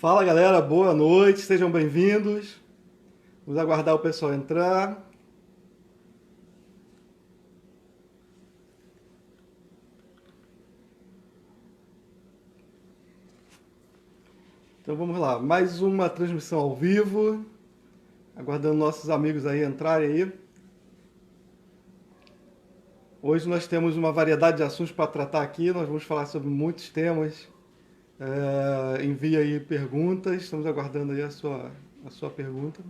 Fala galera, boa noite, sejam bem-vindos. Vamos aguardar o pessoal entrar. Então vamos lá, mais uma transmissão ao vivo, aguardando nossos amigos aí entrarem aí. Hoje nós temos uma variedade de assuntos para tratar aqui, nós vamos falar sobre muitos temas. Envie aí perguntas, estamos aguardando aí a sua pergunta.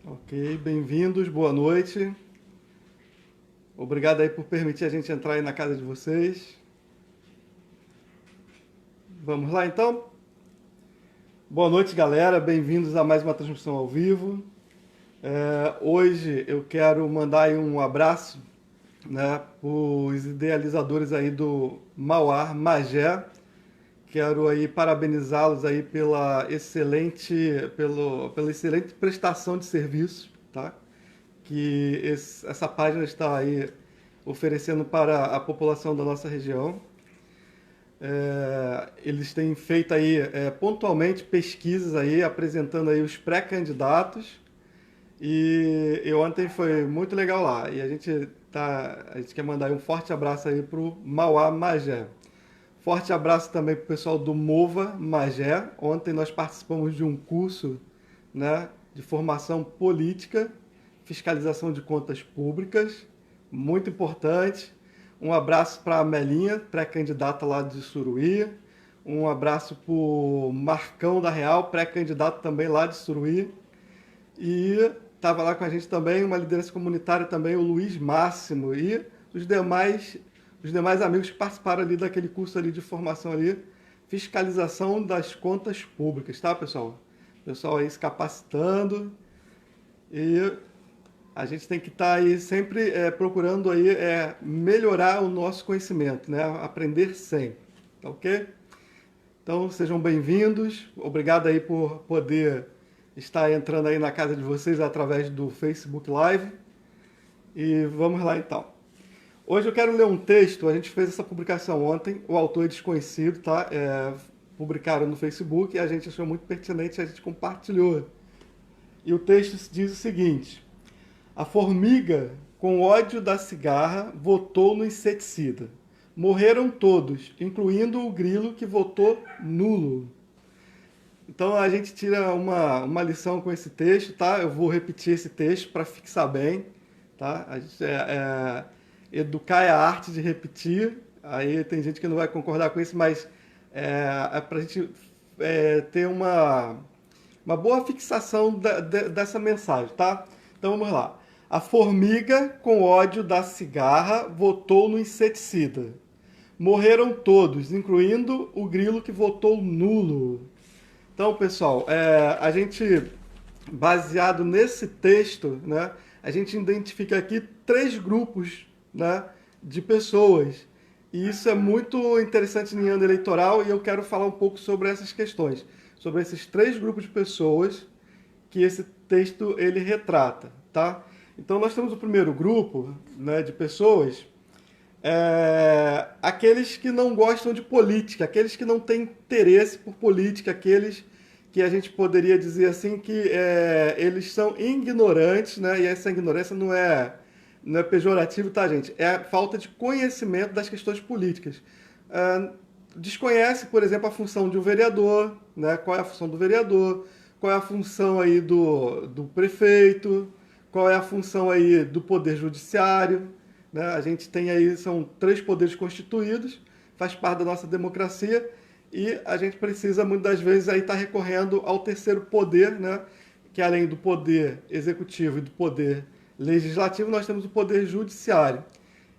Ok, bem-vindos, boa noite. Obrigado aí por permitir a gente entrar aí na casa de vocês. Vamos lá então? Boa noite, galera. Bem-vindos a mais uma transmissão ao vivo. Hoje eu quero mandar aí um abraço, né, para os idealizadores aí do Mauá Magé. Quero aí parabenizá-los aí pela excelente prestação de serviço, tá? Que essa página está aí oferecendo para a população da nossa região. Eles têm feito aí pontualmente pesquisas aí apresentando aí os pré-candidatos e ontem foi muito legal lá e a gente quer mandar aí um forte abraço aí pro Mauá Magé. Forte abraço também pro pessoal do Mova Magé. Ontem nós participamos de um curso, né, de formação política, fiscalização de contas públicas, muito importante. Um abraço para a Melinha, pré-candidata lá de Suruí. Um abraço para o Marcão da Real, pré-candidato também lá de Suruí. E estava lá com a gente também uma liderança comunitária também, o Luiz Máximo. E os demais amigos que participaram ali daquele curso ali de formação ali, fiscalização das contas públicas, tá, pessoal? O pessoal aí se capacitando. E a gente tem que estar aí sempre procurando aí melhorar o nosso conhecimento, né? Aprender sempre, tá ok? Então sejam bem-vindos, obrigado aí por poder estar entrando aí na casa de vocês através do Facebook Live e vamos lá então. Hoje eu quero ler um texto, a gente fez essa publicação ontem, o autor é desconhecido, tá? Publicaram no Facebook e a gente achou muito pertinente, a gente compartilhou. E o texto diz o seguinte: a formiga, com ódio da cigarra, votou no inseticida. Morreram todos, incluindo o grilo que votou nulo. Então a gente tira uma lição com esse texto, tá? Eu vou repetir esse texto para fixar bem, tá? A gente, educar é a arte de repetir. Aí tem gente que não vai concordar com isso, mas é para a gente ter uma boa fixação dessa mensagem, tá? Então vamos lá. A formiga, com ódio da cigarra, votou no inseticida. Morreram todos, incluindo o grilo que votou nulo. Então, pessoal, a gente, baseado nesse texto, né, a gente identifica aqui 3 grupos, né, de pessoas. E isso é muito interessante em ano eleitoral e eu quero falar um pouco sobre essas questões, sobre esses 3 grupos de pessoas que esse texto ele retrata, tá? Então nós temos o primeiro grupo, né, de pessoas, aqueles que não gostam de política, aqueles que não têm interesse por política, aqueles que a gente poderia dizer assim que eles são ignorantes, né? E essa ignorância não é pejorativo, tá, gente? É a falta de conhecimento das questões políticas. Desconhece, por exemplo, a função de um vereador, né? Qual é a função do vereador, qual é a função aí do prefeito, qual é a função aí do poder judiciário, né? A gente tem aí, são 3 poderes constituídos, faz parte da nossa democracia, e a gente precisa, muitas das vezes, aí estar recorrendo ao terceiro poder, né? Que além do poder executivo e do poder legislativo, nós temos o poder judiciário.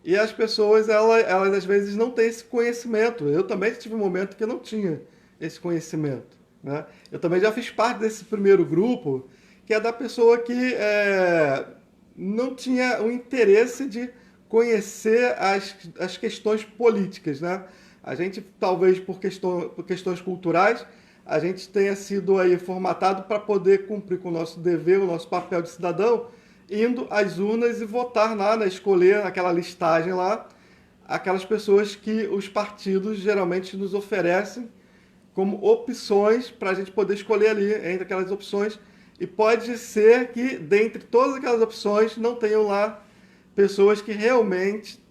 E as pessoas, elas às vezes não têm esse conhecimento. Eu também tive um momento que eu não tinha esse conhecimento, né? Eu também já fiz parte desse primeiro grupo, que é da pessoa que não tinha o interesse de conhecer as questões políticas, né? A gente, talvez por questões culturais, a gente tenha sido aí formatado para poder cumprir com o nosso dever, o nosso papel de cidadão, indo às urnas e votar lá, né, escolher aquela listagem lá, aquelas pessoas que os partidos geralmente nos oferecem como opções para a gente poder escolher ali entre aquelas opções. E pode ser que, dentre todas aquelas opções, não tenham lá pessoas que realmente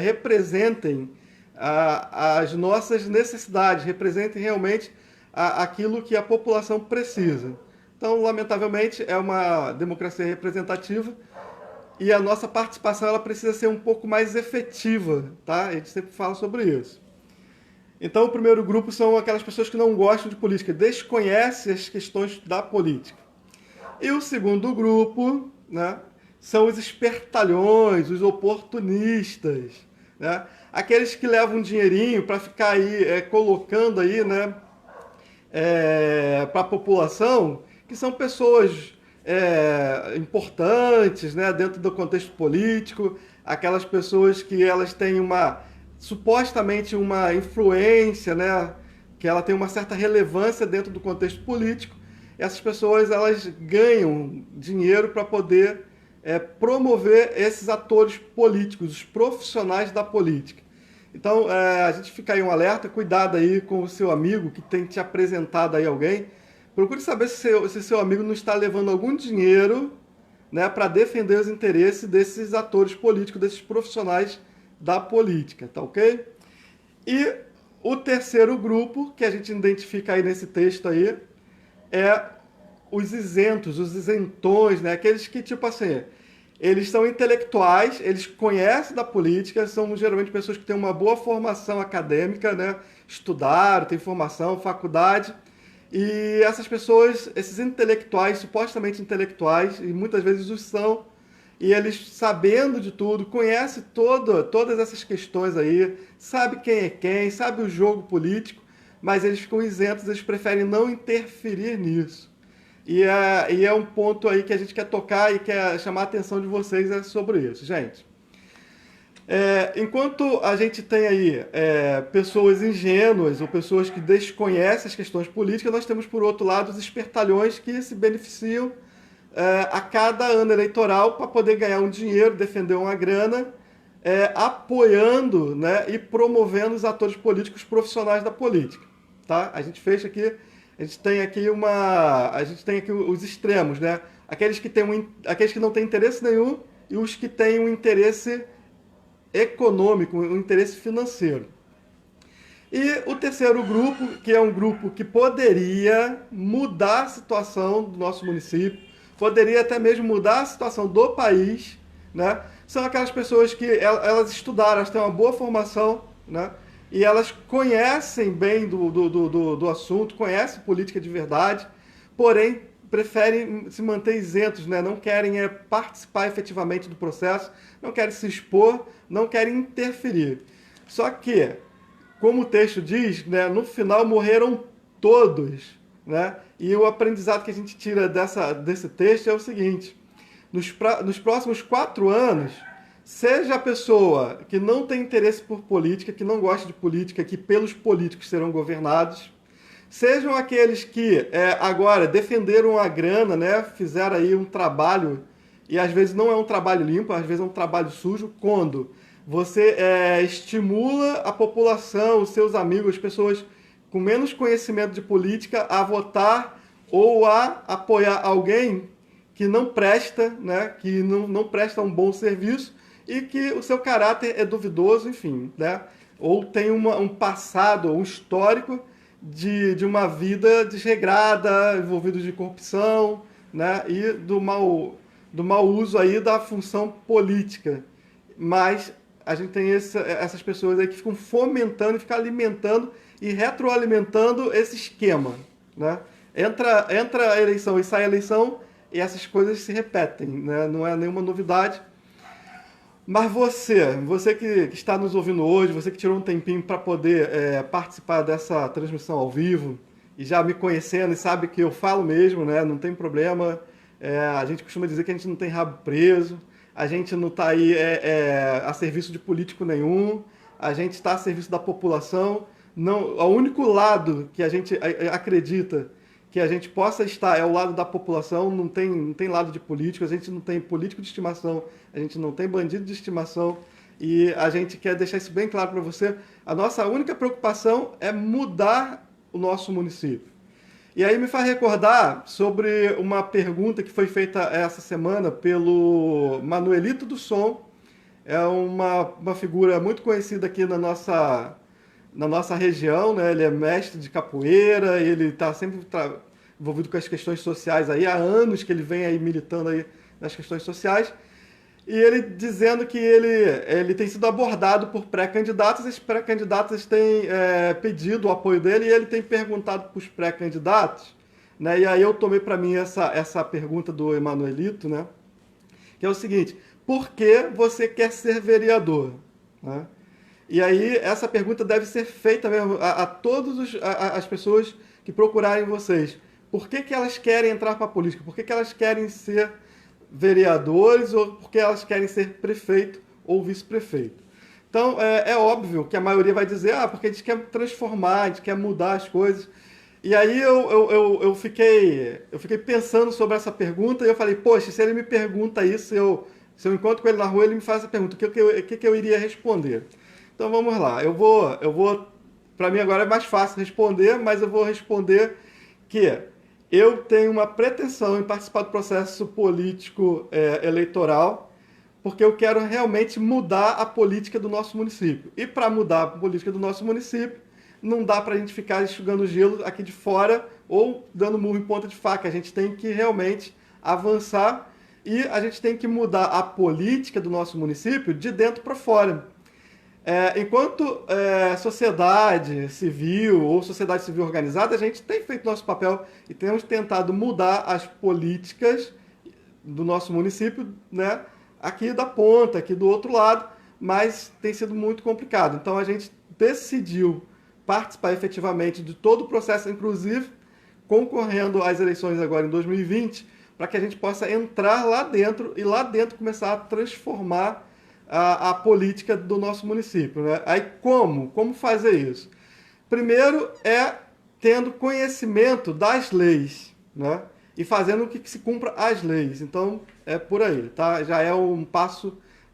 representem as nossas necessidades, representem realmente aquilo que a população precisa. Então, lamentavelmente, é uma democracia representativa e a nossa participação ela precisa ser um pouco mais efetiva, tá? A gente sempre fala sobre isso. Então, o primeiro grupo são aquelas pessoas que não gostam de política, desconhecem as questões da política. E o segundo grupo, né, são os espertalhões, os oportunistas, né? Aqueles que levam um dinheirinho para ficar aí colocando aí, né, para a população, que são pessoas importantes, né, dentro do contexto político, aquelas pessoas que elas têm supostamente uma influência, né, que ela tem uma certa relevância dentro do contexto político. Essas pessoas elas ganham dinheiro para poder promover esses atores políticos, os profissionais da política. Então, a gente fica aí um alerta, cuidado aí com o seu amigo que tem te apresentado aí alguém. Procure saber se seu amigo não está levando algum dinheiro, né, para defender os interesses desses atores políticos, desses profissionais da política, tá ok? E o terceiro grupo que a gente identifica aí nesse texto aí é os isentos, os isentões, né? Aqueles que, tipo assim, eles são intelectuais, eles conhecem da política, são geralmente pessoas que têm uma boa formação acadêmica, né? Estudaram, têm formação, faculdade. E essas pessoas, esses intelectuais, supostamente intelectuais, e muitas vezes os são, e eles, sabendo de tudo, conhecem todas essas questões aí, sabe quem é quem, sabe o jogo político, mas eles ficam isentos, eles preferem não interferir nisso. E é um ponto aí que a gente quer tocar e quer chamar a atenção de vocês sobre isso, gente. Enquanto a gente tem aí pessoas ingênuas ou pessoas que desconhecem as questões políticas, nós temos, por outro lado, os espertalhões que se beneficiam a cada ano eleitoral para poder ganhar um dinheiro, defender uma grana, apoiando, né, e promovendo os atores políticos profissionais da política. Tá? A gente fecha aqui, a gente tem aqui os extremos, né? Aqueles que não têm interesse nenhum e os que têm um interesse econômico, um interesse financeiro. E o terceiro grupo, que é um grupo que poderia mudar a situação do nosso município, poderia até mesmo mudar a situação do país, né? São aquelas pessoas que elas estudaram, elas têm uma boa formação, né? E elas conhecem bem do assunto, conhecem política de verdade, porém preferem se manter isentos, né? Não querem participar efetivamente do processo, não querem se expor, não querem interferir. Só que, como o texto diz, né, no final morreram todos, né? E o aprendizado que a gente tira desse texto é o seguinte: nos próximos 4 anos, seja a pessoa que não tem interesse por política, que não gosta de política, que pelos políticos serão governados, sejam aqueles que agora defenderam a grana, né, fizeram aí um trabalho, e às vezes não é um trabalho limpo, às vezes é um trabalho sujo, quando você estimula a população, os seus amigos, as pessoas com menos conhecimento de política a votar ou a apoiar alguém que não presta, né, que não presta um bom serviço e que o seu caráter é duvidoso, enfim, né, ou tem um passado, um histórico de uma vida desregrada, envolvido de corrupção, né, e do mau uso aí da função política. Mas a gente tem essas pessoas aí que ficam fomentando, ficam alimentando e retroalimentando esse esquema, né? Entra a eleição e sai a eleição e essas coisas se repetem, né? Não é nenhuma novidade. Mas você que está nos ouvindo hoje, você que tirou um tempinho para poder participar dessa transmissão ao vivo e já me conhecendo e sabe que eu falo mesmo, né? Não tem problema. A gente costuma dizer que a gente não tem rabo preso, a gente não está aí a serviço de político nenhum, a gente está a serviço da população. não, o único lado que a gente acredita que a gente possa estar é o lado da população, não tem lado de político, a gente não tem político de estimação, a gente não tem bandido de estimação, e a gente quer deixar isso bem claro para você. A nossa única preocupação é mudar o nosso município. E aí me faz recordar sobre uma pergunta que foi feita essa semana pelo Manuelito do Som. É uma figura muito conhecida aqui na nossa região, né? Ele é mestre de capoeira, ele está sempre envolvido com as questões sociais aí, há anos que ele vem aí militando aí nas questões sociais. E ele dizendo que ele tem sido abordado por pré-candidatos, esses pré-candidatos têm pedido o apoio dele e ele tem perguntado para os pré-candidatos, né? E aí eu tomei para mim essa pergunta do Emanuelito, né? Que é o seguinte: por que você quer ser vereador? Né? E aí essa pergunta deve ser feita mesmo a todas as pessoas que procurarem vocês. Por que elas querem entrar para a política? Por que elas querem ser vereadores ou porque elas querem ser prefeito ou vice-prefeito? Então, é óbvio que a maioria vai dizer, porque a gente quer transformar, a gente quer mudar as coisas. E aí eu fiquei pensando sobre essa pergunta e eu falei, poxa, se ele me pergunta isso, se eu encontro com ele na rua, ele me faz essa pergunta, o que eu iria responder? Então vamos lá, para mim agora é mais fácil responder, mas eu vou responder que eu tenho uma pretensão em participar do processo político eleitoral, porque eu quero realmente mudar a política do nosso município. E para mudar a política do nosso município, não dá para a gente ficar enxugando gelo aqui de fora ou dando murro em ponta de faca. A gente tem que realmente avançar e a gente tem que mudar a política do nosso município de dentro para fora. Enquanto sociedade civil ou sociedade civil organizada, a gente tem feito nosso papel e temos tentado mudar as políticas do nosso município, né, aqui da ponta, aqui do outro lado, mas tem sido muito complicado. Então a gente decidiu participar efetivamente de todo o processo, inclusive concorrendo às eleições agora em 2020, para que a gente possa entrar lá dentro e lá dentro começar a transformar a política do nosso município, né? Aí como fazer isso? Primeiro é tendo conhecimento das leis, né? E fazendo com que se cumpra as leis. Então é por aí, tá? Já é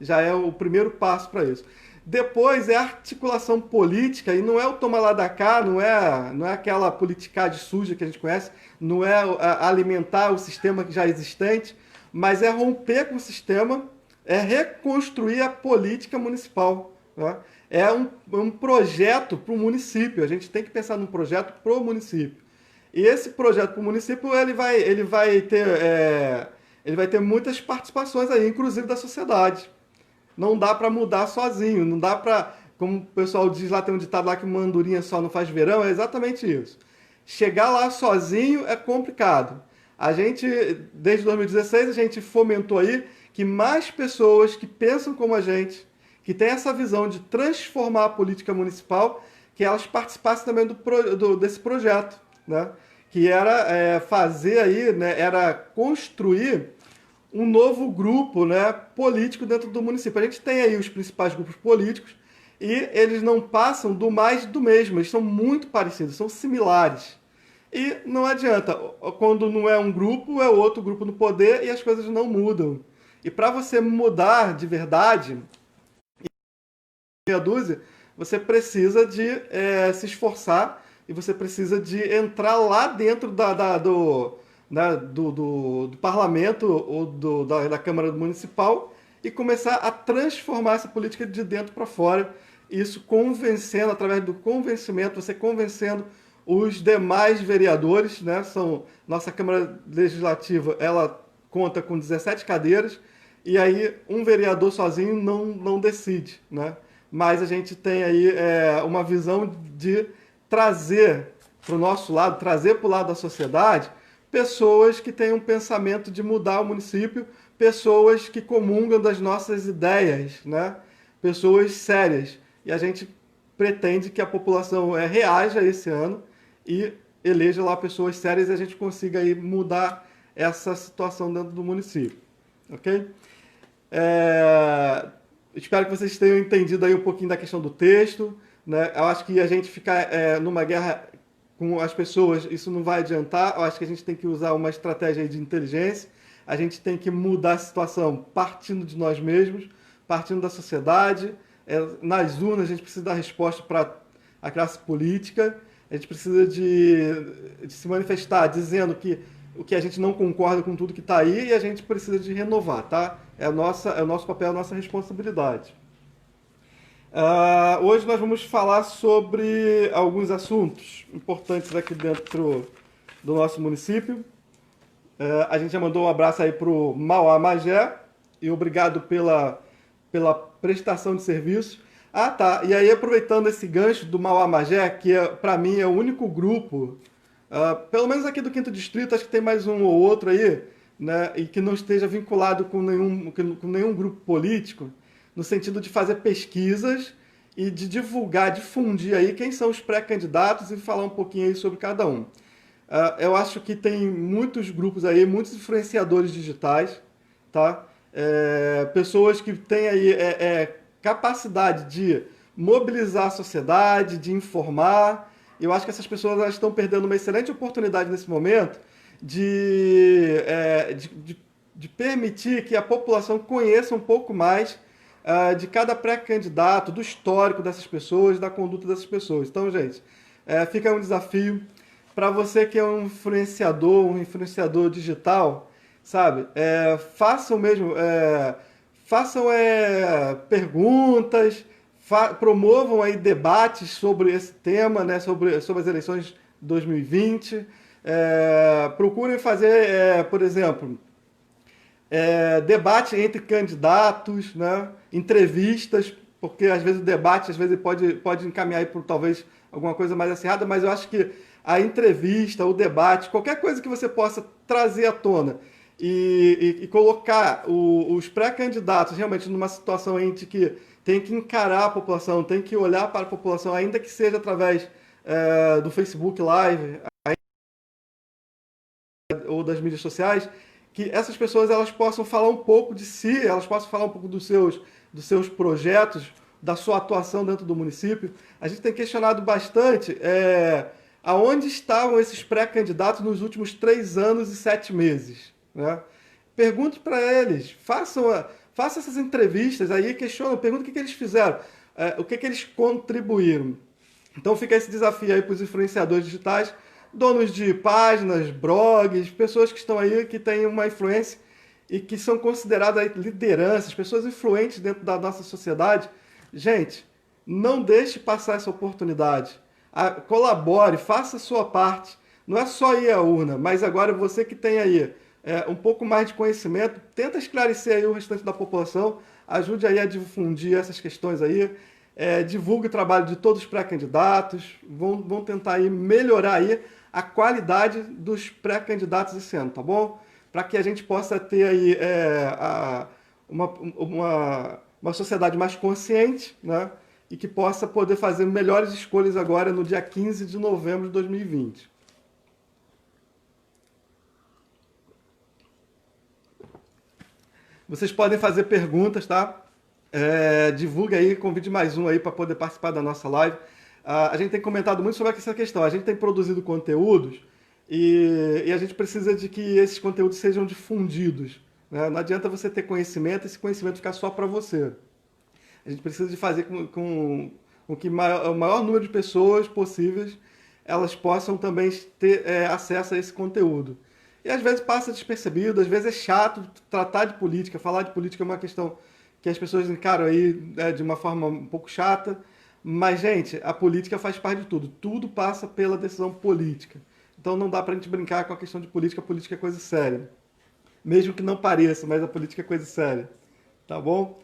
já é o primeiro passo para isso. Depois é a articulação política, e não é o toma lá da cá, não é aquela politicagem suja que a gente conhece, não é alimentar o sistema já existente, mas é romper com o sistema, é reconstruir a política municipal. Né? É um projeto para o município, a gente tem que pensar num projeto para o município. E esse projeto para o município ele vai ter muitas participações aí, inclusive da sociedade. Não dá para mudar sozinho, não dá para, como o pessoal diz lá, tem um ditado lá que uma andorinha só não faz verão, é exatamente isso. Chegar lá sozinho é complicado. A gente, desde 2016, a gente fomentou aí que mais pessoas que pensam como a gente, que têm essa visão de transformar a política municipal, que elas participassem também desse projeto, né? Que era fazer aí, né, era construir um novo grupo, né, político dentro do município. A gente tem aí os principais grupos políticos e eles não passam do mais do mesmo, eles são muito parecidos, são similares. E não adianta, quando não é um grupo, é outro grupo no poder e as coisas não mudam. E para você mudar de verdade, meia dúzia, você precisa de se esforçar e você precisa de entrar lá dentro do parlamento ou da Câmara Municipal e começar a transformar essa política de dentro para fora. Isso convencendo, através do convencimento, você convencendo os demais vereadores, né? Nossa Câmara Legislativa, ela conta com 17 cadeiras, e aí um vereador sozinho não decide, né? Mas a gente tem aí uma visão de trazer para o nosso lado, trazer para o lado da sociedade, pessoas que têm um pensamento de mudar o município, pessoas que comungam das nossas ideias, né? Pessoas sérias. E a gente pretende que a população reaja esse ano e eleja lá pessoas sérias e a gente consiga aí mudar essa situação dentro do município. Ok? Espero que vocês tenham entendido aí um pouquinho da questão do texto. né? Eu acho que a gente ficar numa guerra com as pessoas, isso não vai adiantar. Eu acho que a gente tem que usar uma estratégia aí de inteligência. A gente tem que mudar a situação partindo de nós mesmos, partindo da sociedade. Nas urnas, a gente precisa dar resposta para a classe política. A gente precisa de se manifestar dizendo que o que a gente não concorda com tudo que está aí e a gente precisa de renovar, tá? É o nosso papel, a nossa responsabilidade. Hoje nós vamos falar sobre alguns assuntos importantes aqui dentro do nosso município. A gente já mandou um abraço aí para o Mauá Magé e obrigado pela prestação de serviço. Ah, tá. E aí, aproveitando esse gancho do Mauá Magé, que para mim é o único grupo, pelo menos aqui do Quinto Distrito, acho que tem mais um ou outro aí, né, e que não esteja vinculado com nenhum grupo político, no sentido de fazer pesquisas e de divulgar, difundir aí quem são os pré-candidatos e falar um pouquinho aí sobre cada um. Eu acho que tem muitos grupos aí, muitos influenciadores digitais, tá? Pessoas que têm aí capacidade de mobilizar a sociedade, de informar. Eu acho que essas pessoas elas estão perdendo uma excelente oportunidade nesse momento de permitir que a população conheça um pouco mais de cada pré-candidato, do histórico dessas pessoas, da conduta dessas pessoas. Então, gente, fica um desafio para você que é um influenciador digital, sabe? Façam mesmo, façam perguntas, promovam aí debates sobre esse tema, né? Sobre as eleições de 2020. Procurem fazer, por exemplo, debate entre candidatos, né? Entrevistas, porque às vezes o debate às vezes pode encaminhar por talvez alguma coisa mais acirrada, mas eu acho que a entrevista, o debate, qualquer coisa que você possa trazer à tona e colocar os pré-candidatos realmente numa situação em que tem que encarar a população, tem que olhar para a população, ainda que seja através do Facebook Live ou das mídias sociais, que essas pessoas elas possam falar um pouco de si, elas possam falar um pouco dos seus projetos, da sua atuação dentro do município. A gente tem questionado bastante aonde estavam esses pré-candidatos nos últimos 3 anos e 7 meses, né? Pergunte para eles, façam essas entrevistas aí, questionam, pergunta o que eles fizeram, o que eles contribuíram. Então fica esse desafio aí para os influenciadores digitais, donos de páginas, blogs, pessoas que estão aí, que têm uma influência e que são consideradas aí lideranças, pessoas influentes dentro da nossa sociedade. Gente, não deixe passar essa oportunidade. Colabore, faça a sua parte. Não é só ir à urna, mas agora você que tem aí um pouco mais de conhecimento, tenta esclarecer aí o restante da população, ajude aí a difundir essas questões aí, divulgue o trabalho de todos os pré-candidatos, vão tentar aí melhorar aí a qualidade dos pré-candidatos esse ano, tá bom? Para que a gente possa ter aí uma sociedade mais consciente, né? E que possa poder fazer melhores escolhas agora no dia 15 de novembro de 2020. Vocês podem fazer perguntas, tá? Divulgue aí, convide mais um aí para poder participar da nossa live. A gente tem comentado muito sobre essa questão. A gente tem produzido conteúdos e a gente precisa de que esses conteúdos sejam difundidos, né? Não adianta você ter conhecimento e esse conhecimento ficar só para você. A gente precisa de fazer com que o maior número de pessoas possíveis elas possam também ter acesso a esse conteúdo. E às vezes passa despercebido, às vezes é chato tratar de política, falar de política é uma questão que as pessoas encaram aí de uma forma um pouco chata, mas, gente, a política faz parte de tudo. Tudo passa pela decisão política. Então não dá pra gente brincar com a questão de política é coisa séria. Mesmo que não pareça, mas a política é coisa séria. Tá bom?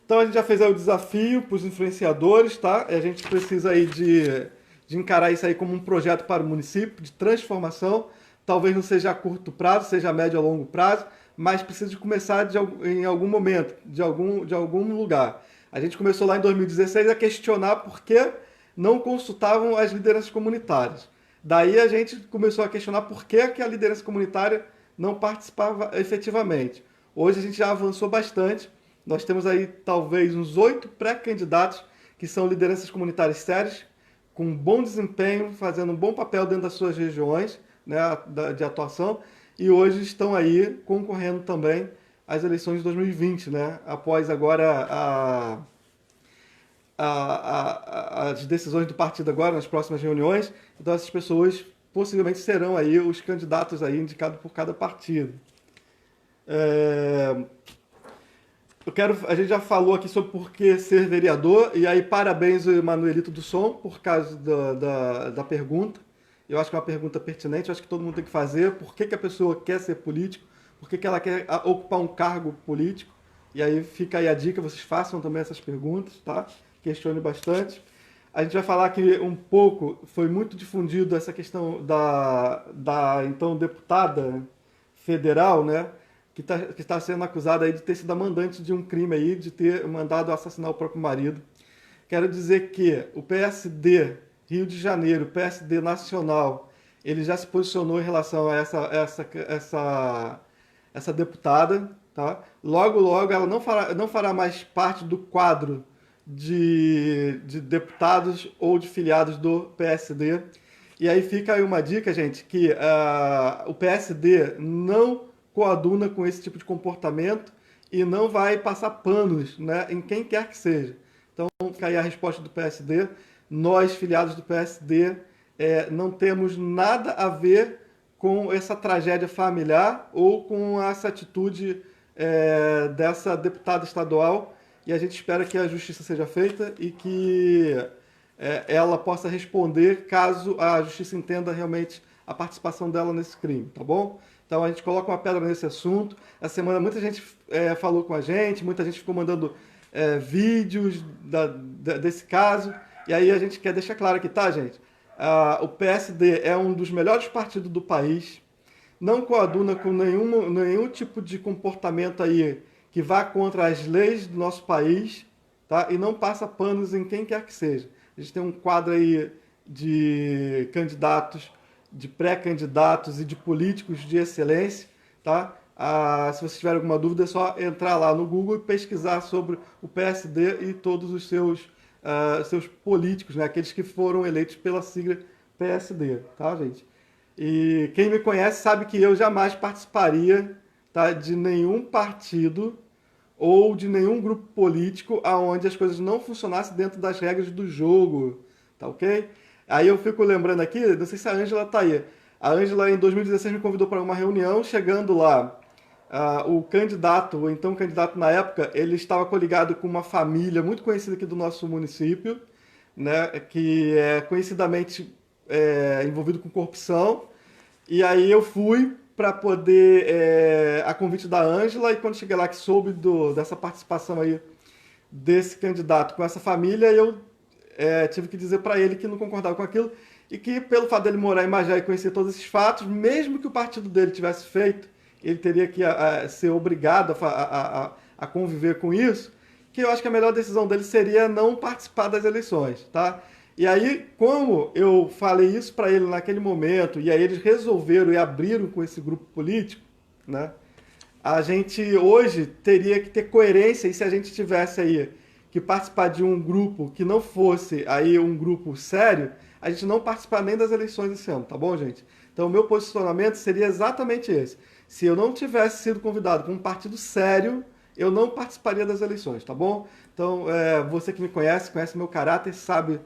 Então a gente já fez aí o desafio para os influenciadores, tá? A gente precisa aí de encarar isso aí como um projeto para o município, de transformação. Talvez não seja a curto prazo, seja a médio a longo prazo, mas precisa de começar em algum momento, de algum lugar. A gente começou lá em 2016 a questionar por que não consultavam as lideranças comunitárias. Daí a gente começou a questionar por que a liderança comunitária não participava efetivamente. Hoje a gente já avançou bastante. Nós temos aí talvez uns 8 pré-candidatos que são lideranças comunitárias sérias, com bom desempenho, fazendo um bom papel dentro das suas regiões, né, de atuação, e hoje estão aí concorrendo também às eleições de 2020, né, após agora as decisões do partido agora, nas próximas reuniões. Então essas pessoas possivelmente serão aí os candidatos aí indicados por cada partido. A gente já falou aqui sobre por que ser vereador, e aí parabéns ao Emanuelito do Som por causa da pergunta. Eu acho que é uma pergunta pertinente, eu acho que todo mundo tem que fazer. Por que a pessoa quer ser político? Por que ela quer ocupar um cargo político? E aí fica aí a dica, vocês façam também essas perguntas, tá? Questione bastante. A gente vai falar que um pouco, foi muito difundido essa questão da então deputada federal, né? Que está sendo acusada aí de ter sido a mandante de um crime aí, de ter mandado assassinar o próprio marido. Quero dizer que o PSD Rio de Janeiro, PSD nacional, ele já se posicionou em relação a essa deputada, tá? Logo ela não fará mais parte do quadro de deputados ou de filiados do PSD. E aí fica aí uma dica, gente, que o PSD não coaduna com esse tipo de comportamento e não vai passar panos, né, em quem quer que seja. Então fica aí a resposta do PSD. Nós, filiados do PSD, não temos nada a ver com essa tragédia familiar ou com essa atitude dessa deputada estadual, e a gente espera que a justiça seja feita e que ela possa responder caso a justiça entenda realmente a participação dela nesse crime, tá bom? Então a gente coloca uma pedra nesse assunto. Essa semana muita gente falou com a gente, muita gente ficou mandando vídeos desse caso, e aí a gente quer deixar claro aqui, tá, gente? O PSD é um dos melhores partidos do país, não coaduna com nenhum tipo de comportamento aí que vá contra as leis do nosso país, tá? E não passa panos em quem quer que seja. A gente tem um quadro aí de candidatos, de pré-candidatos e de políticos de excelência, tá? Se vocês tiverem alguma dúvida, é só entrar lá no Google e pesquisar sobre o PSD e todos os seus políticos, né? Aqueles que foram eleitos pela sigla PSD, tá, gente? E quem me conhece sabe que eu jamais participaria, tá, de nenhum partido ou de nenhum grupo político aonde as coisas não funcionassem dentro das regras do jogo, tá ok? Aí eu fico lembrando aqui, não sei se a Ângela tá aí. A Ângela, em 2016, me convidou para uma reunião. Chegando lá, o então candidato na época, ele estava coligado com uma família muito conhecida aqui do nosso município, né, que é conhecidamente envolvido com corrupção. E aí eu fui para poder, a convite da Ângela, e quando cheguei lá que soube dessa participação aí desse candidato com essa família, eu tive que dizer para ele que não concordava com aquilo e que, pelo fato dele morar em Magé e conhecer todos esses fatos, mesmo que o partido dele tivesse feito, ele teria que ser obrigado a conviver com isso, que eu acho que a melhor decisão dele seria não participar das eleições, tá? E aí, como eu falei isso para ele naquele momento, e aí eles resolveram e abriram com esse grupo político, né? A gente hoje teria que ter coerência, e se a gente tivesse aí que participar de um grupo que não fosse aí um grupo sério, a gente não participar nem das eleições esse ano, tá bom, gente? Então o meu posicionamento seria exatamente esse. Se eu não tivesse sido convidado por um partido sério, eu não participaria das eleições, tá bom? Então, você que me conhece meu caráter, sabe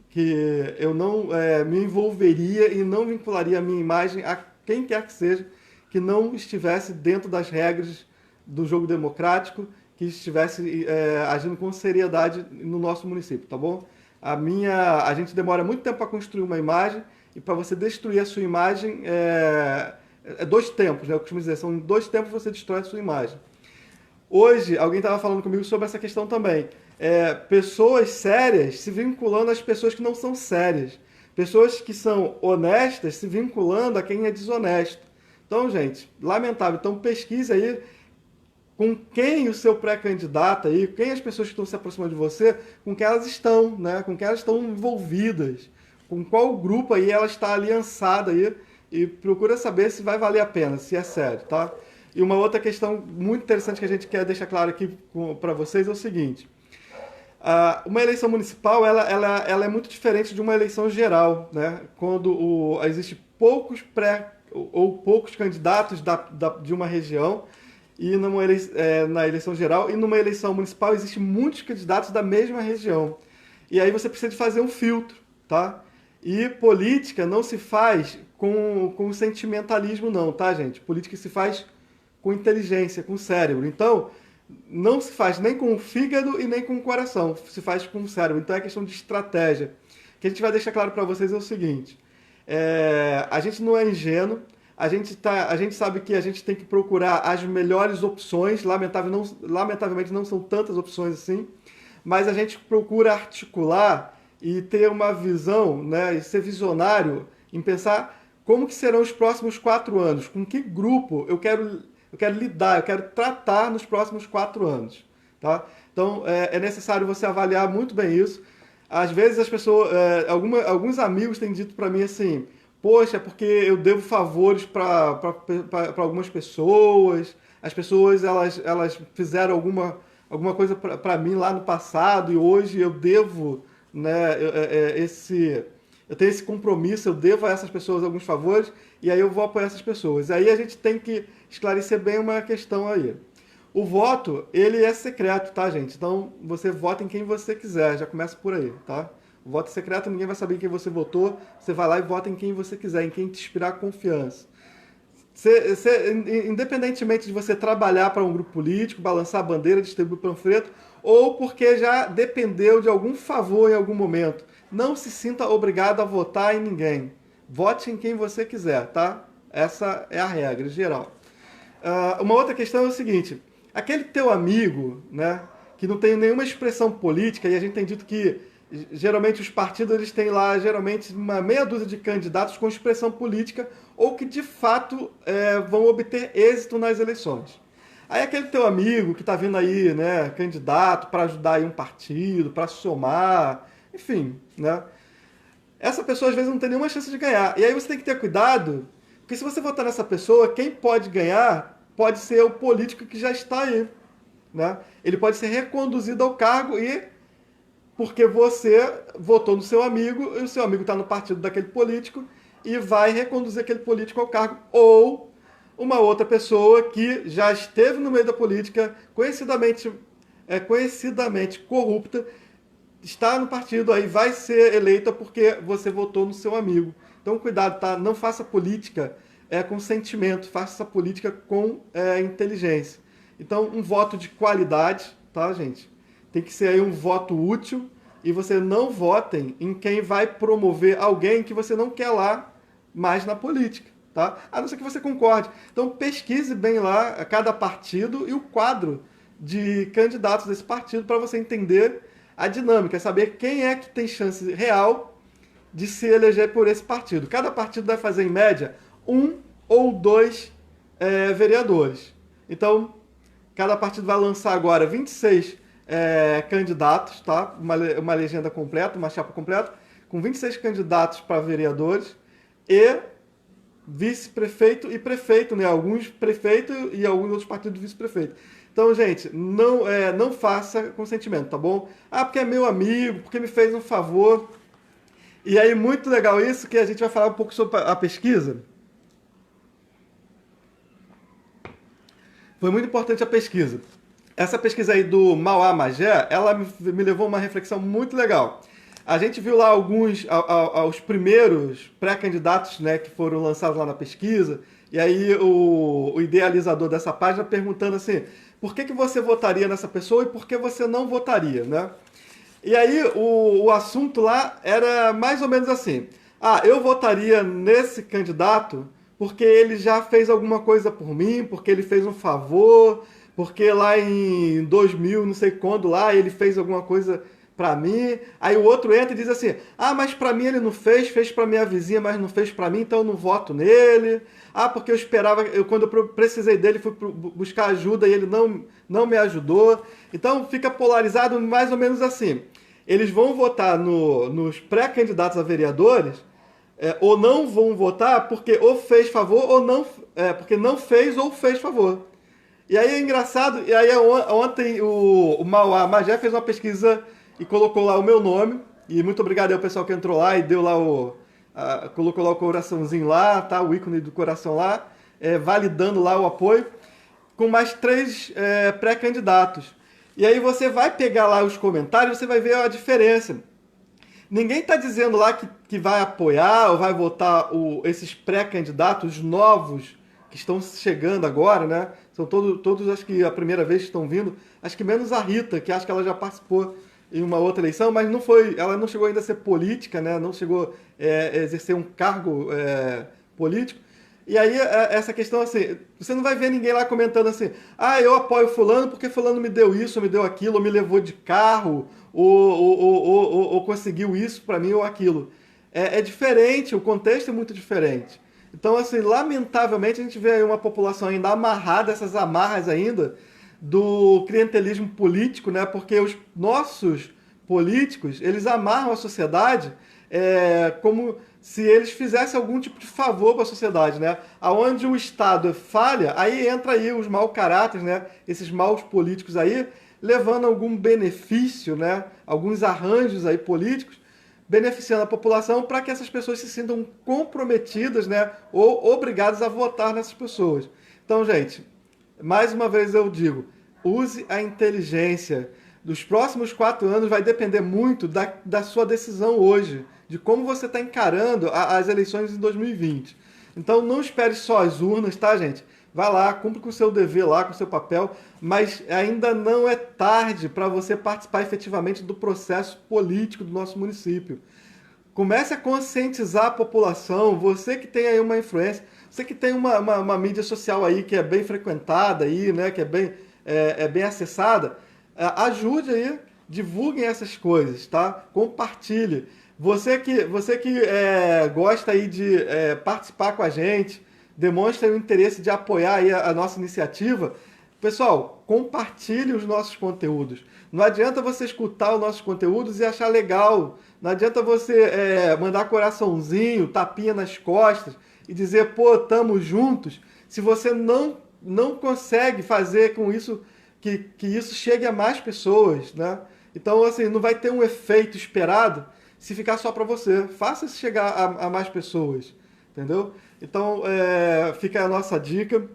que eu não me envolveria e não vincularia a minha imagem a quem quer que seja que não estivesse dentro das regras do jogo democrático, que estivesse agindo com seriedade no nosso município, tá bom? A gente demora muito tempo para construir uma imagem, e para você destruir a sua imagem dois tempos, né? Eu costumo dizer, são em 2 tempos você destrói a sua imagem. Hoje, alguém estava falando comigo sobre essa questão também. Pessoas sérias se vinculando às pessoas que não são sérias. Pessoas que são honestas se vinculando a quem é desonesto. Então, gente, lamentável. Então, pesquise aí com quem o seu pré-candidato aí, quem as pessoas que estão se aproximando de você, com quem elas estão, né? Com quem elas estão envolvidas, com qual grupo aí ela está aliançada aí, e procura saber se vai valer a pena, se é sério, tá? E uma outra questão muito interessante que a gente quer deixar claro aqui para vocês é o seguinte: Uma eleição municipal ela é muito diferente de uma eleição geral, né? Quando existe poucos ou poucos candidatos de uma região e na eleição geral, e numa eleição municipal existem muitos candidatos da mesma região. E aí você precisa de fazer um filtro, tá? E política não se faz com sentimentalismo não, tá, gente? Política se faz com inteligência, com cérebro. Então, não se faz nem com o fígado e nem com o coração, se faz com o cérebro. Então é questão de estratégia. O que a gente vai deixar claro para vocês é o seguinte: a gente não é ingênuo, a gente sabe que a gente tem que procurar as melhores opções, lamentavelmente não são tantas opções assim, mas a gente procura articular e ter uma visão, né, e ser visionário em pensar como que serão os próximos 4 anos, com que grupo eu quero lidar, eu quero tratar nos próximos 4 anos. Tá? Então é necessário você avaliar muito bem isso. Às vezes as pessoas, alguns amigos têm dito para mim assim: poxa, porque eu devo favores para algumas pessoas, as pessoas elas fizeram alguma coisa para mim lá no passado e hoje eu devo, né, eu tenho esse compromisso, eu devo a essas pessoas alguns favores e aí eu vou apoiar essas pessoas. Aí a gente tem que esclarecer bem uma questão aí. O voto, ele é secreto, tá, gente? Então, você vota em quem você quiser, já começa por aí, tá? O voto é secreto, ninguém vai saber em quem você votou, você vai lá e vota em quem você quiser, em quem te inspirar confiança. Independentemente de você trabalhar para um grupo político, balançar a bandeira, distribuir panfleto, ou porque já dependeu de algum favor em algum momento, não se sinta obrigado a votar em ninguém. Vote em quem você quiser, tá? Essa é a regra geral. Uma outra questão é o seguinte: aquele teu amigo, né, que não tem nenhuma expressão política, e a gente tem dito que geralmente os partidos eles têm lá geralmente uma meia dúzia de candidatos com expressão política ou que de fato vão obter êxito nas eleições. Aí aquele teu amigo que está vindo aí, né, candidato para ajudar aí um partido, para somar, enfim, né? Essa pessoa às vezes não tem nenhuma chance de ganhar. E aí você tem que ter cuidado, porque se você votar nessa pessoa, quem pode ganhar pode ser o político que já está aí, né? Ele pode ser reconduzido ao cargo e porque você votou no seu amigo e o seu amigo está no partido daquele político e vai reconduzir aquele político ao cargo. Ou uma outra pessoa que já esteve no meio da política, conhecidamente corrupta, está no partido, aí vai ser eleita porque você votou no seu amigo. Então, cuidado, tá? Não faça política com sentimento, faça política com inteligência. Então, um voto de qualidade, tá, gente? Tem que ser aí um voto útil e você não votem em quem vai promover alguém que você não quer lá mais na política, tá? A não ser que você concorde. Então, pesquise bem lá cada partido e o quadro de candidatos desse partido para você entender a dinâmica, saber quem é que tem chance real de se eleger por esse partido. Cada partido vai fazer, em média, 1 ou 2 vereadores. Então, cada partido vai lançar agora 26 candidatos, tá? Uma legenda completa, uma chapa completa, com 26 candidatos para vereadores e vice-prefeito e prefeito, né? Alguns prefeito e alguns outros partidos vice-prefeito. Então, gente, não faça consentimento, tá bom? Ah, porque é meu amigo, porque me fez um favor. E aí, muito legal isso, que a gente vai falar um pouco sobre a pesquisa. Foi muito importante a pesquisa. Essa pesquisa aí do Mauá Magé, ela me levou a uma reflexão muito legal. A gente viu lá os primeiros pré-candidatos, né, que foram lançados lá na pesquisa, e aí o idealizador dessa página perguntando assim: por que você votaria nessa pessoa e por que você não votaria, né? E aí o assunto lá era mais ou menos assim: eu votaria nesse candidato porque ele já fez alguma coisa por mim, porque ele fez um favor, porque lá em 2000, não sei quando lá, ele fez alguma coisa pra mim. Aí o outro entra e diz assim: mas pra mim ele não fez pra minha vizinha, mas não fez pra mim, então eu não voto nele. Porque eu esperava, quando eu precisei dele, fui buscar ajuda e ele não me ajudou. Então fica polarizado mais ou menos assim. Eles vão votar nos pré-candidatos a vereadores, ou não vão votar porque ou fez favor ou não, porque não fez ou fez favor. E aí é engraçado, e aí ontem o Mauá Magé fez uma pesquisa e colocou lá o meu nome. E muito obrigado aí ao pessoal que entrou lá e deu lá colocou lá o coraçãozinho lá, tá? O ícone do coração lá, validando lá o apoio, com mais 3 pré-candidatos. E aí você vai pegar lá os comentários, você vai ver a diferença. Ninguém está dizendo lá que vai apoiar ou vai votar esses pré-candidatos novos que estão chegando agora, né? São todos, acho que a primeira vez que estão vindo. Acho que menos a Rita, que acho que ela já participou em uma outra eleição, mas não foi, ela não chegou ainda a ser política, né? Não chegou a exercer um cargo político. E aí, essa questão assim, você não vai ver ninguém lá comentando assim, ah, eu apoio fulano porque fulano me deu isso, ou me deu aquilo, ou me levou de carro, ou conseguiu isso pra mim ou aquilo. É diferente, o contexto é muito diferente. Então, assim, lamentavelmente a gente vê aí uma população ainda amarrada, essas amarras ainda, do clientelismo político, né? Porque os nossos políticos, eles amarram a sociedade como se eles fizessem algum tipo de favor para a sociedade, né? Aonde o Estado falha, aí entra aí os mau caráteres, né? Esses maus políticos aí, levando algum benefício, né? Alguns arranjos aí políticos, beneficiando a população para que essas pessoas se sintam comprometidas, né? Ou obrigadas a votar nessas pessoas. Então, gente, mais uma vez eu digo, use a inteligência. Dos próximos 4 anos vai depender muito da sua decisão hoje, de como você está encarando as eleições em 2020. Então não espere só as urnas, tá, gente? Vai lá, cumpre com o seu dever lá, com o seu papel, mas ainda não é tarde para você participar efetivamente do processo político do nosso município. Comece a conscientizar a população, você que tem aí uma influência, você que tem uma mídia social aí que é bem frequentada aí, né, que é bem acessada, ajude aí, divulguem essas coisas, tá? Compartilhe. Você que gosta aí de participar com a gente, demonstra o interesse de apoiar aí a nossa iniciativa, pessoal, compartilhe os nossos conteúdos. Não adianta você escutar os nossos conteúdos e achar legal. Não adianta você mandar coraçãozinho, tapinha nas costas e dizer, pô, tamo juntos, se você não consegue fazer com isso que isso chegue a mais pessoas, né? Então, assim, não vai ter um efeito esperado se ficar só para você. Faça isso chegar a mais pessoas, entendeu? Então, fica a nossa dica.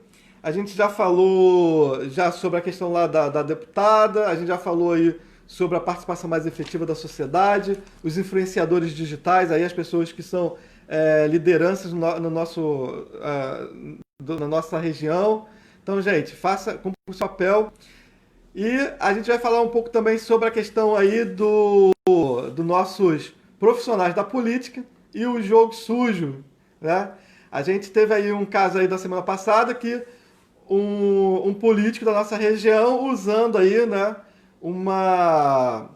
A gente já falou sobre a questão lá da deputada, a gente já falou aí sobre a participação mais efetiva da sociedade, os influenciadores digitais, aí as pessoas que são lideranças na nossa região. Então, gente, cumpra o seu papel. E a gente vai falar um pouco também sobre a questão aí dos nossos profissionais da política e o jogo sujo, né? A gente teve aí um caso aí da semana passada que um político da nossa região usando aí, né, uma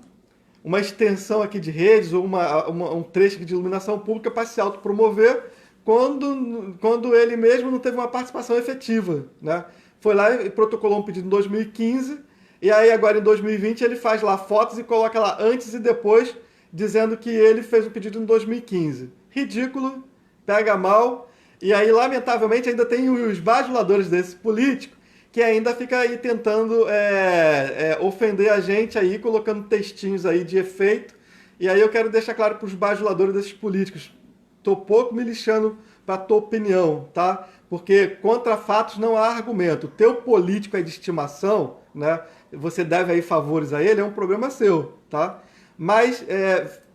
extensão aqui de redes ou um trecho de iluminação pública para se autopromover quando ele mesmo não teve uma participação efetiva, né? Foi lá e protocolou um pedido em 2015 e aí agora em 2020 ele faz lá fotos e coloca lá antes e depois dizendo que ele fez o pedido em 2015. Ridículo, pega mal. E aí, lamentavelmente, ainda tem os bajuladores desse político que ainda fica aí tentando ofender a gente aí, colocando textinhos aí de efeito. E aí eu quero deixar claro para os bajuladores desses políticos, tô pouco me lixando para tua opinião, tá? Porque contra fatos não há argumento. O teu político é de estimação, né? Você deve aí favores a ele, é um problema seu, tá? Mas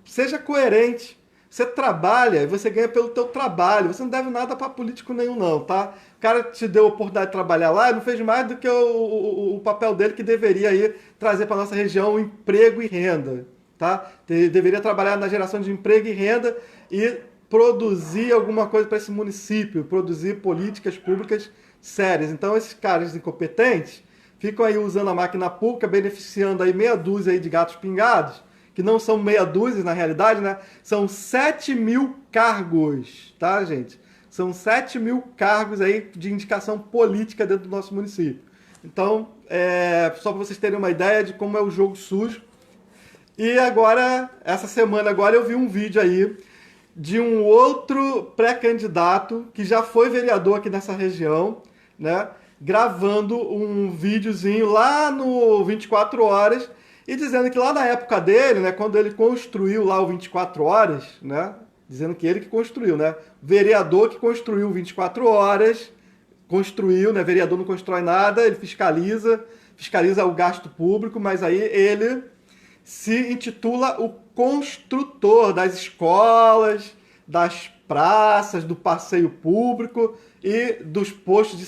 seja coerente. Você trabalha e você ganha pelo teu trabalho. Você não deve nada para político nenhum, não, tá? O cara te deu a oportunidade de trabalhar lá e não fez mais do que o papel dele que deveria aí trazer para nossa região emprego e renda, tá? Deveria trabalhar na geração de emprego e renda e produzir alguma coisa para esse município, produzir políticas públicas sérias. Então, esses caras incompetentes ficam aí usando a máquina pública, beneficiando aí meia dúzia aí de gatos pingados, que não são meia dúzia na realidade, né? São 7.000 cargos, tá, gente? São 7.000 cargos aí de indicação política dentro do nosso município. Então, só para vocês terem uma ideia de como é o jogo sujo. E agora, essa semana agora, eu vi um vídeo aí de um outro pré-candidato que já foi vereador aqui nessa região, né? Gravando um videozinho lá no 24 Horas e dizendo que lá na época dele, né, quando ele construiu lá o 24 Horas, né, dizendo que ele que construiu, né, vereador que construiu o 24 Horas, construiu, né, vereador não constrói nada, ele fiscaliza o gasto público, mas aí ele se intitula o construtor das escolas, das praças, do passeio público e dos postos de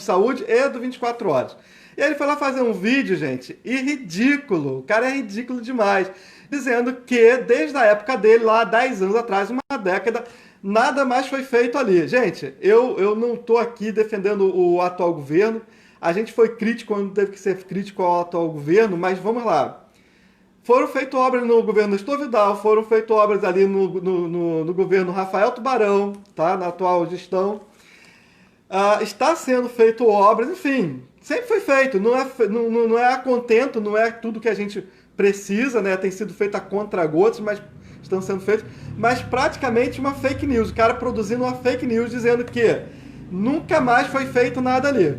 saúde e do 24 Horas. E aí ele foi lá fazer um vídeo, gente, e ridículo, o cara é ridículo demais, dizendo que desde a época dele, lá 10 anos atrás, uma década, nada mais foi feito ali. Gente, eu não estou aqui defendendo o atual governo, a gente foi crítico quando teve que ser crítico ao atual governo, mas vamos lá. Foram feitas obras no governo Nestor Vidal, foram feitas obras ali no governo Rafael Tubarão, tá? Na atual gestão. Está sendo feito obras, enfim, sempre foi feito. Não é a contento, não é tudo que a gente precisa, né? Tem sido feito a contra-gotas, mas estão sendo feitos. Mas praticamente uma fake news. O cara produzindo uma fake news dizendo que nunca mais foi feito nada ali,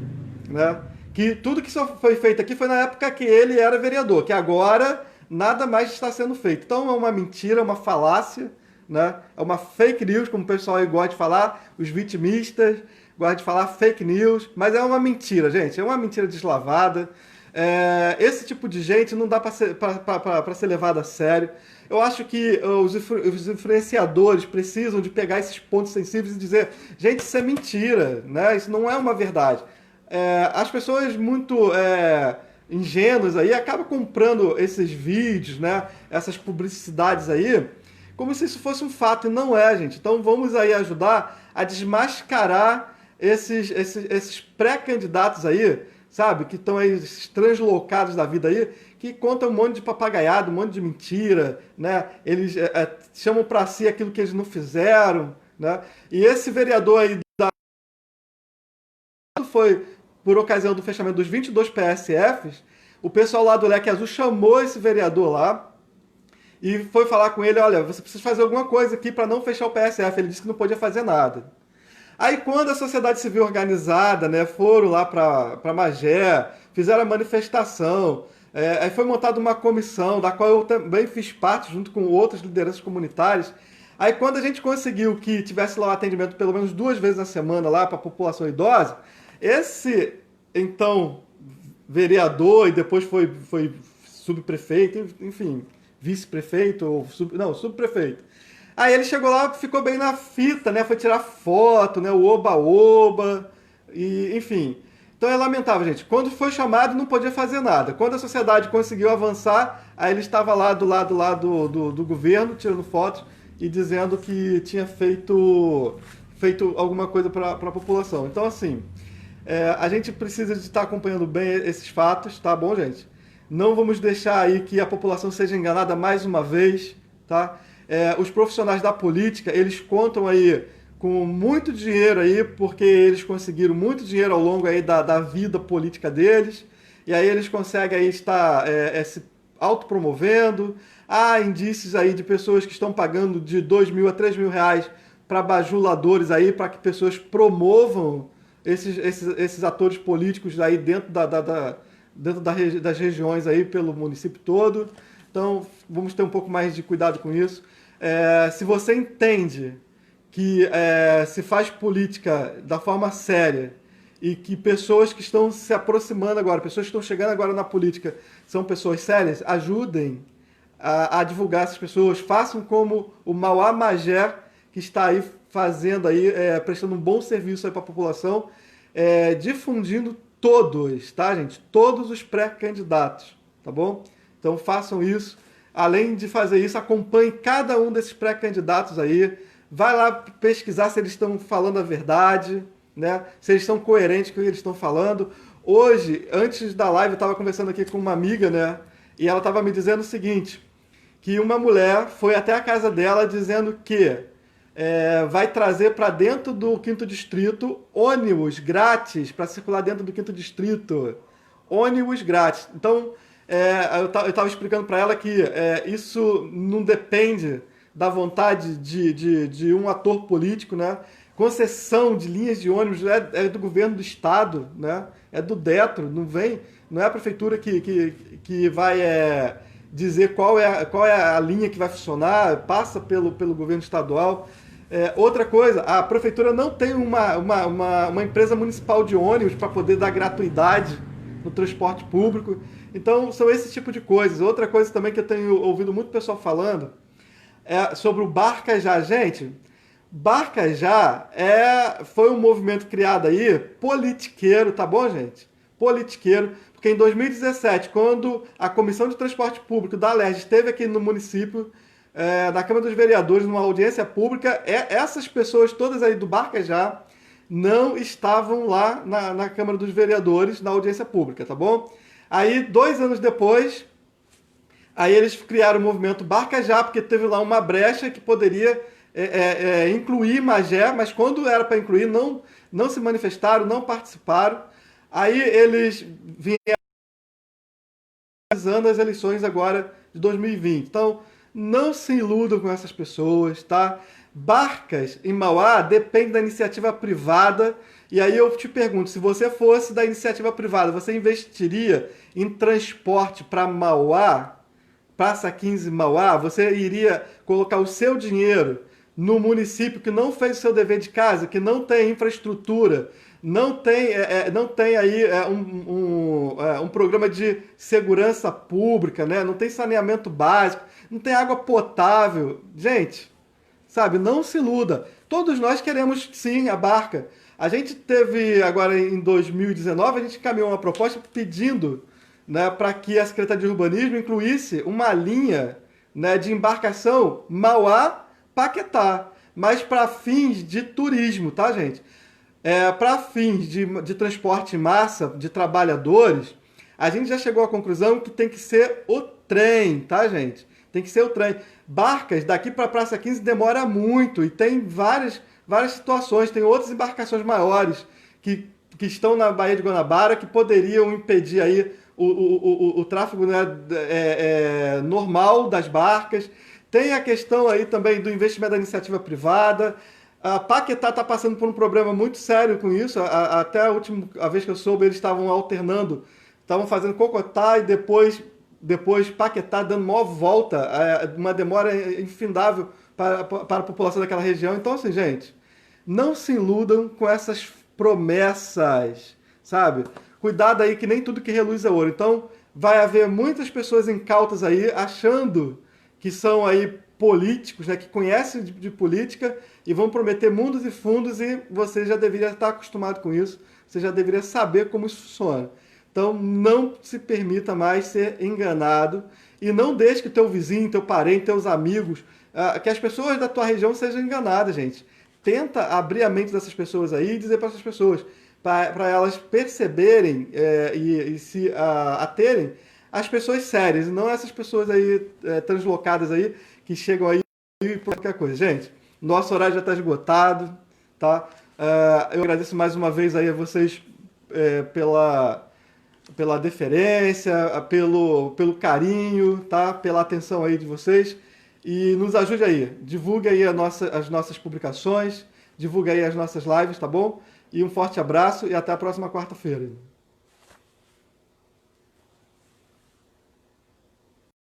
né? Que tudo que só foi feito aqui foi na época que ele era vereador, que agora nada mais está sendo feito. Então é uma mentira, uma falácia, né? É uma fake news, como o pessoal aí gosta de falar, os vitimistas gostam de falar fake news, mas é uma mentira, gente, é uma mentira deslavada. Esse tipo de gente não dá para ser levado a sério. Eu acho que os influenciadores precisam de pegar esses pontos sensíveis e dizer, gente, isso é mentira, né? Isso não é uma verdade. As pessoas muito ingênuas aí acabam comprando esses vídeos, né? Essas publicidades aí, como se isso fosse um fato, e não é, gente. Então vamos aí ajudar a desmascarar esses pré-candidatos aí, sabe? Que estão aí, esses translocados da vida aí, que contam um monte de papagaiado, um monte de mentira, né? Eles chamam para si aquilo que eles não fizeram, né? E esse vereador aí foi por ocasião do fechamento dos 22 PSFs, o pessoal lá do Leque Azul chamou esse vereador lá e foi falar com ele, olha, você precisa fazer alguma coisa aqui para não fechar o PSF. Ele disse que não podia fazer nada. Aí quando a sociedade civil organizada, né, foram lá para Magé, fizeram a manifestação, aí foi montada uma comissão, da qual eu também fiz parte, junto com outras lideranças comunitárias. Aí quando a gente conseguiu que tivesse lá o atendimento pelo menos 2 vezes na semana lá para a população idosa, esse, então, vereador e depois foi subprefeito, enfim, vice-prefeito, ou subprefeito. Aí ele chegou lá, ficou bem na fita, né? Foi tirar foto, né? O oba-oba, e enfim. Então é lamentável, gente. Quando foi chamado, não podia fazer nada. Quando a sociedade conseguiu avançar, aí ele estava lá do lado lá do governo, tirando fotos e dizendo que tinha feito alguma coisa para a população. Então, assim, a gente precisa de estar acompanhando bem esses fatos, tá bom, gente? Não vamos deixar aí que a população seja enganada mais uma vez, tá? Os profissionais da política, eles contam aí com muito dinheiro aí, porque eles conseguiram muito dinheiro ao longo aí da vida política deles, e aí eles conseguem aí estar se autopromovendo. Há indícios aí de pessoas que estão pagando de 2 mil a 3 mil reais para bajuladores aí, para que pessoas promovam esses atores políticos aí dentro das regiões aí pelo município todo. Então vamos ter um pouco mais de cuidado com isso. Se você entende que se faz política da forma séria e que pessoas que estão se aproximando agora, pessoas que estão chegando agora na política são pessoas sérias, ajudem a divulgar essas pessoas, façam como o Mauá Magé, que está aí fazendo aí, prestando um bom serviço aí para a população, difundindo todos, tá, gente? Todos os pré-candidatos, tá bom? Então façam isso. Além de fazer isso, acompanhe cada um desses pré-candidatos aí. Vai lá pesquisar se eles estão falando a verdade, né? Se eles estão coerentes com o que eles estão falando. Hoje, antes da live, eu estava conversando aqui com uma amiga, né? E ela estava me dizendo o seguinte, que uma mulher foi até a casa dela dizendo que vai trazer para dentro do 5º Distrito ônibus grátis para circular dentro do 5º Distrito. Ônibus grátis. Então, eu estava explicando para ela que isso não depende da vontade de um ator político, né? Concessão de linhas de ônibus é do governo do estado, né? É do Detro, não é a prefeitura que vai dizer qual é a linha que vai funcionar, passa pelo governo estadual. Outra coisa, a prefeitura não tem uma empresa municipal de ônibus para poder dar gratuidade no transporte público. Então, são esse tipo de coisas. Outra coisa também que eu tenho ouvido muito pessoal falando é sobre o Barcajá. Gente, Barcajá foi um movimento criado aí, politiqueiro, tá bom, gente? Politiqueiro, porque em 2017, quando a Comissão de Transporte Público da Alerj esteve aqui no município, na Câmara dos Vereadores, numa audiência pública, essas pessoas todas aí do Barcajá não estavam lá na Câmara dos Vereadores, na audiência pública, tá bom? Aí, 2 anos depois, aí eles criaram o movimento Barcajá, porque teve lá uma brecha que poderia incluir Magé, mas quando era para incluir, não se manifestaram, não participaram. Aí eles vieram as eleições agora de 2020. Então, não se iludam com essas pessoas, tá? Barcas em Mauá depende da iniciativa privada. E aí eu te pergunto, se você fosse da iniciativa privada, você investiria em transporte para Mauá, Praça 15 Mauá? Você iria colocar o seu dinheiro no município que não fez o seu dever de casa, que não tem infraestrutura, não tem aí um programa de segurança pública, né? Não tem saneamento básico, não tem água potável. Gente, sabe, não se iluda. Todos nós queremos, sim, a Barca. A gente teve, agora em 2019, a gente encaminhou uma proposta pedindo, né, para que a Secretaria de Urbanismo incluísse uma linha, né, de embarcação Mauá-Paquetá, mas para fins de turismo, tá, gente? Para fins de transporte em massa de trabalhadores, a gente já chegou à conclusão que tem que ser o trem, tá, gente? Tem que ser o trem. Barcas daqui para a Praça 15 demora muito e tem várias situações. Tem outras embarcações maiores que estão na Baía de Guanabara que poderiam impedir aí o tráfego, né, normal das barcas. Tem a questão aí também do investimento da iniciativa privada. A Paquetá está passando por um problema muito sério com isso. Até a vez que eu soube, eles estavam alternando, estavam fazendo Cocotá e depois Paquetá dando maior volta, uma demora infindável para a população daquela região. Então, assim, gente, não se iludam com essas promessas, sabe? Cuidado aí que nem tudo que reluz é ouro. Então, vai haver muitas pessoas incautas aí achando que são aí políticos, né, que conhecem de política e vão prometer mundos e fundos e você já deveria estar acostumado com isso, você já deveria saber como isso funciona. Então, não se permita mais ser enganado e não deixe que teu vizinho, teu parente, teus amigos, que as pessoas da tua região sejam enganadas, gente. Tenta abrir a mente dessas pessoas aí e dizer para essas pessoas, para elas perceberem e se aterem às pessoas sérias, e não essas pessoas aí translocadas aí que chegam aí por qualquer coisa. Gente, nosso horário já está esgotado, tá? Eu agradeço mais uma vez aí a vocês pela deferência, pelo carinho, tá? Pela atenção aí de vocês. E nos ajude aí. Divulgue aí as nossas publicações, divulgue aí as nossas lives, tá bom? E um forte abraço e até a próxima quarta-feira.